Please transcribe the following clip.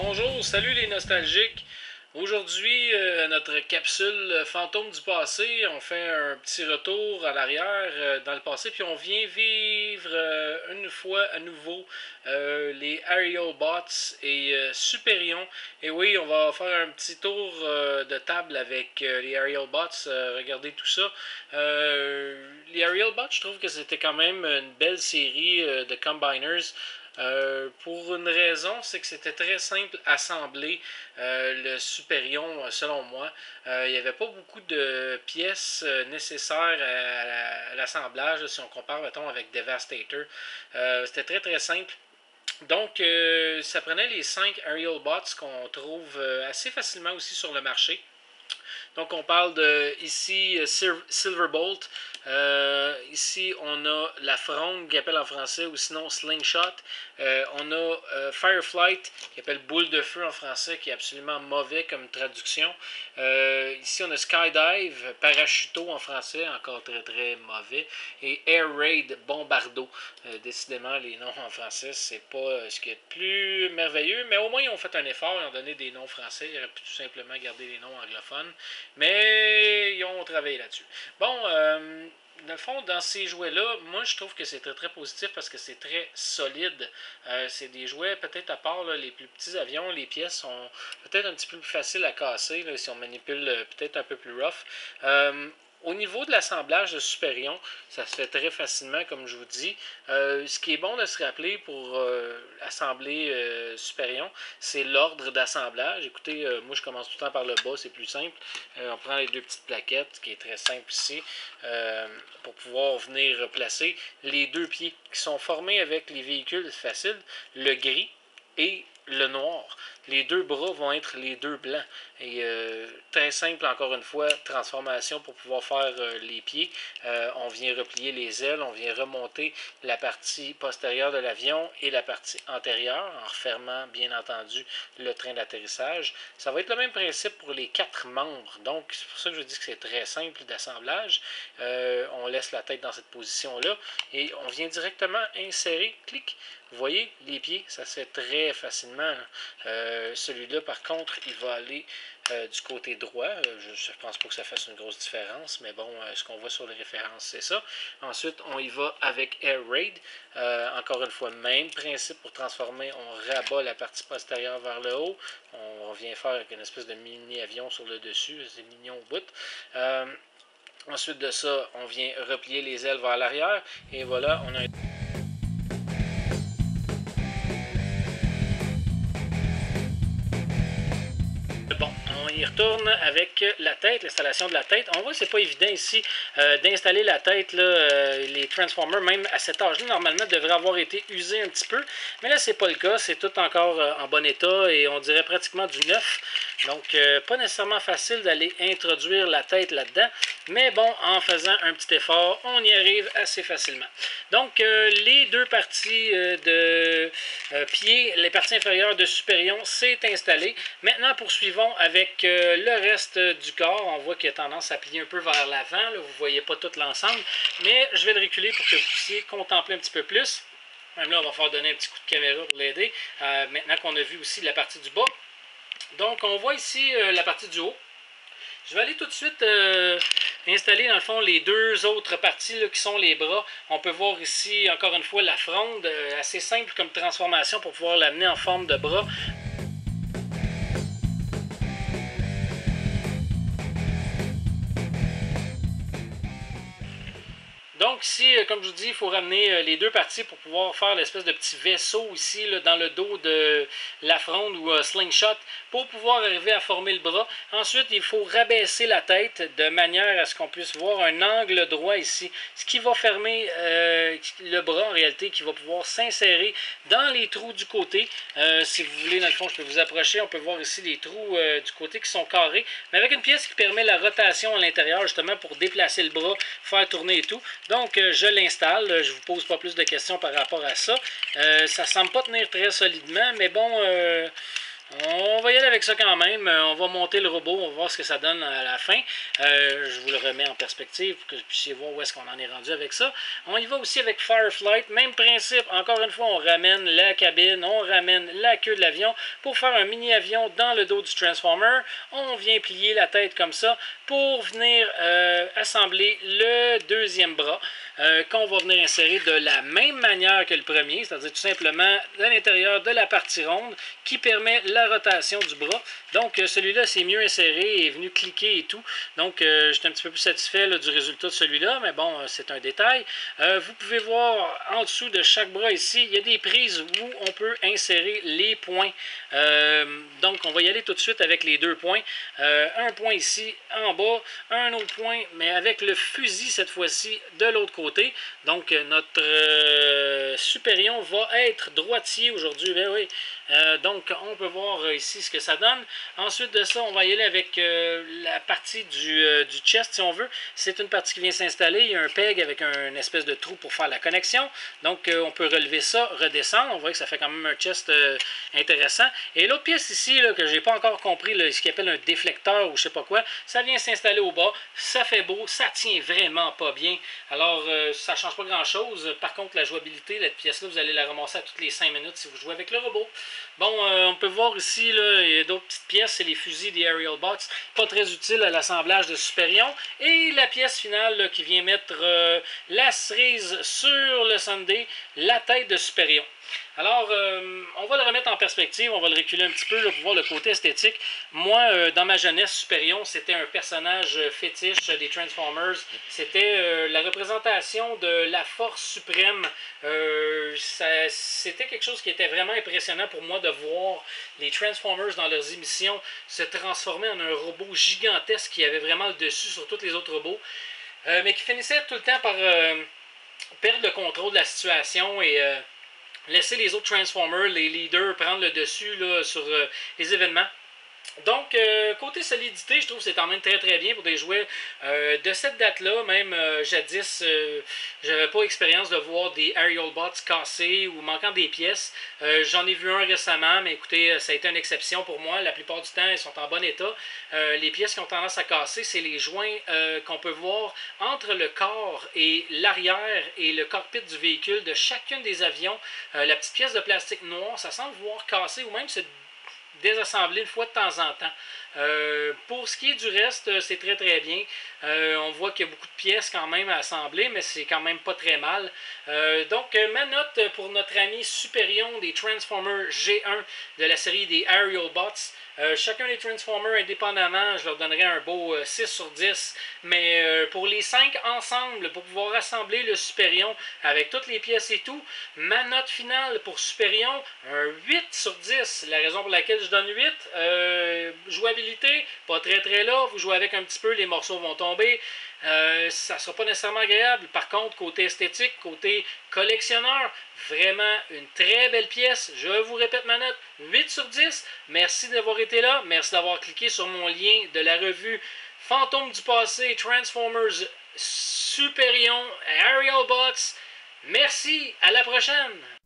Bonjour, salut les nostalgiques. Aujourd'hui, notre capsule fantôme du passé, on fait un petit retour à l'arrière dans le passé, puis on vient vivre une fois à nouveau les Aerial Bots et Superion. Et oui, on va faire un petit tour de table avec les Aerial Bots, regardez tout ça. Les Aerial Bots, je trouve que c'était quand même une belle série de Combiners. Pour une raison, c'est que c'était très simple à assembler le Superion, selon moi. Il n'y avait pas beaucoup de pièces nécessaires à l'assemblage, si on compare, mettons, avec Devastator. C'était très très simple. Donc, ça prenait les 5 Aerial Bots qu'on trouve assez facilement aussi sur le marché. Donc, on parle de ici Silverbolt. Ici, on a la fronde qui appelle en français, ou sinon Slingshot. On a Fireflight qui appelle boule de feu en français, qui est absolument mauvais comme traduction. Ici, on a Skydive, parachuto en français, encore très très mauvais. Et Air Raid, bombardeau. Décidément, les noms en français, c'est pas ce qui est le plus merveilleux, mais au moins ils ont fait un effort, ils ont donné des noms français, ils auraient pu tout simplement garder les noms anglophones, mais ils ont travaillé là-dessus. Bon, dans le fond, dans ces jouets-là, moi je trouve que c'est très très positif parce que c'est très solide. C'est des jouets, peut-être à part là, les plus petits avions, les pièces sont peut-être un petit peu plus faciles à casser là, si on manipule peut-être un peu plus rough. Au niveau de l'assemblage de Superion, ça se fait très facilement, comme je vous dis. Ce qui est bon de se rappeler pour assembler Superion, c'est l'ordre d'assemblage. Écoutez, moi je commence tout le temps par le bas, c'est plus simple. On prend les deux petites plaquettes, qui est très simple ici, pour pouvoir venir placer les deux pieds qui sont formés avec les véhicules faciles, le gris et le noir. Les deux bras vont être les deux blancs. Et très simple, encore une fois, transformation pour pouvoir faire les pieds. On vient replier les ailes, on vient remonter la partie postérieure de l'avion et la partie antérieure, en refermant bien entendu le train d'atterrissage. Ça va être le même principe pour les 4 membres. Donc, c'est pour ça que je dis que c'est très simple d'assemblage. On laisse la tête dans cette position-là et on vient directement insérer, clic. Vous voyez, les pieds, ça se fait très facilement. Celui-là, par contre, il va aller du côté droit. Je ne pense pas que ça fasse une grosse différence, mais bon, ce qu'on voit sur les références, c'est ça. Ensuite, on y va avec Air Raid. Encore une fois, même principe pour transformer. On rabat la partie postérieure vers le haut. On vient faire avec une espèce de mini-avion sur le dessus. C'est mignon au bout. Ensuite de ça, on vient replier les ailes vers l'arrière. Et voilà, on a un... Bon, on y retourne avec la tête, l'installation de la tête. On voit que c'est pas évident ici d'installer la tête, là, les Transformers, même à cet âge-là, normalement, devraient avoir été usés un petit peu. Mais là, c'est pas le cas, c'est tout encore en bon état et on dirait pratiquement du neuf. Donc, pas nécessairement facile d'aller introduire la tête là-dedans. Mais bon, en faisant un petit effort, on y arrive assez facilement. Donc, les deux parties de pied, les parties inférieures de Superion, c'est installé. Maintenant, poursuivons avec le reste du corps. On voit qu'il a tendance à plier un peu vers l'avant. Vous ne voyez pas tout l'ensemble, mais je vais le reculer pour que vous puissiez contempler un petit peu plus. Même là, on va faire donner un petit coup de caméra pour l'aider. Maintenant qu'on a vu aussi la partie du bas. Donc, on voit ici la partie du haut. Je vais aller tout de suite installer dans le fond les deux autres parties là, qui sont les bras. On peut voir ici encore une fois la fronde, assez simple comme transformation pour pouvoir l'amener en forme de bras. Donc ici, comme je vous dis, il faut ramener les deux parties pour pouvoir faire l'espèce de petit vaisseau ici là, dans le dos de la fronde ou Slingshot pour pouvoir arriver à former le bras. Ensuite, il faut rabaisser la tête de manière à ce qu'on puisse voir un angle droit ici, ce qui va fermer le bras en réalité, qui va pouvoir s'insérer dans les trous du côté. Si vous voulez, dans le fond, je peux vous approcher, on peut voir ici les trous du côté qui sont carrés, mais avec une pièce qui permet la rotation à l'intérieur justement pour déplacer le bras, faire tourner et tout. Donc, je l'installe. Je ne vous pose pas plus de questions par rapport à ça. Ça ne semble pas tenir très solidement, mais bon, On va y aller avec ça quand même. On va monter le robot, on va voir ce que ça donne à la fin. Je vous le remets en perspective pour que vous puissiez voir où est-ce qu'on en est rendu avec ça. On y va aussi avec Fireflight, même principe. Encore une fois, on ramène la cabine, on ramène la queue de l'avion pour faire un mini-avion dans le dos du Transformer. On vient plier la tête comme ça pour venir assembler le deuxième bras qu'on va venir insérer de la même manière que le premier, c'est-à-dire tout simplement à l'intérieur de la partie ronde qui permet la rotation du bras. Donc celui-là c'est mieux inséré, est venu cliquer et tout. Donc je suis un petit peu plus satisfait là, du résultat de celui-là, mais bon, c'est un détail. Vous pouvez voir en dessous de chaque bras ici, il y a des prises où on peut insérer les points. Donc on va y aller tout de suite avec les deux points. Un point ici en bas, un autre point, mais avec le fusil cette fois-ci de l'autre côté. Donc notre Superion va être droitier aujourd'hui. Ben oui. Donc on peut voir ici ce que ça donne. Ensuite de ça, on va y aller avec la partie du chest si on veut. C'est une partie qui vient s'installer. Il y a un peg avec une espèce de trou pour faire la connexion. Donc on peut relever ça, redescendre. On voit que ça fait quand même un chest intéressant. Et l'autre pièce ici là, que j'ai pas encore compris, là, ce qu'il appelle un déflecteur ou je sais pas quoi, ça vient s'installer au bas. Ça fait beau, ça tient vraiment pas bien. Alors ça change pas grand chose. Par contre, la jouabilité, cette pièce-là, vous allez la ramasser à toutes les 5 minutes si vous jouez avec le robot. Bon, on peut voir ici, là, il y a d'autres petites pièces, c'est les fusils des Aerial Bots, pas très utiles à l'assemblage de Superion. Et la pièce finale là, qui vient mettre la cerise sur le Sunday, la tête de Superion. Alors, on va le remettre en perspective, on va le reculer un petit peu là, pour voir le côté esthétique. Moi, dans ma jeunesse, Superion, c'était un personnage fétiche des Transformers. C'était la représentation de la force suprême. C'était quelque chose qui était vraiment impressionnant pour moi de voir les Transformers dans leurs émissions se transformer en un robot gigantesque qui avait vraiment le dessus sur tous les autres robots, mais qui finissait tout le temps par perdre le contrôle de la situation et laisser les autres Transformers, les leaders, prendre le dessus là, sur les événements. Donc, côté solidité, je trouve que c'est quand même très très bien pour des jouets de cette date-là. Même jadis, j'avais pas expérience de voir des Aerial Bots cassés ou manquant des pièces. J'en ai vu un récemment, mais écoutez, ça a été une exception pour moi. La plupart du temps, ils sont en bon état. Les pièces qui ont tendance à casser, c'est les joints qu'on peut voir entre le corps et l'arrière et le cockpit du véhicule de chacune des avions. La petite pièce de plastique noir, ça semble voir casser ou même se désassembler une fois de temps en temps. Pour ce qui est du reste, c'est très très bien. On voit qu'il y a beaucoup de pièces quand même à assembler, mais c'est quand même pas très mal. Donc, ma note pour notre ami Superion des Transformers G1 de la série des Aerial Bots. Chacun des Transformers indépendamment, je leur donnerais un beau 6 sur 10. Mais pour les 5 ensemble, pour pouvoir assembler le Superion avec toutes les pièces et tout, ma note finale pour Superion, un 8 sur 10. La raison pour laquelle je donne 8, jouabilité, pas très très là. Vous jouez avec un petit peu, les morceaux vont tomber. Ça ne sera pas nécessairement agréable. Par contre, côté esthétique, côté collectionneur, vraiment une très belle pièce. Je vous répète ma note, 8 sur 10. Merci d'avoir été là. Merci d'avoir cliqué sur mon lien de la revue Fantômes du passé, Transformers Superion, Aerial Bots. Merci, à la prochaine!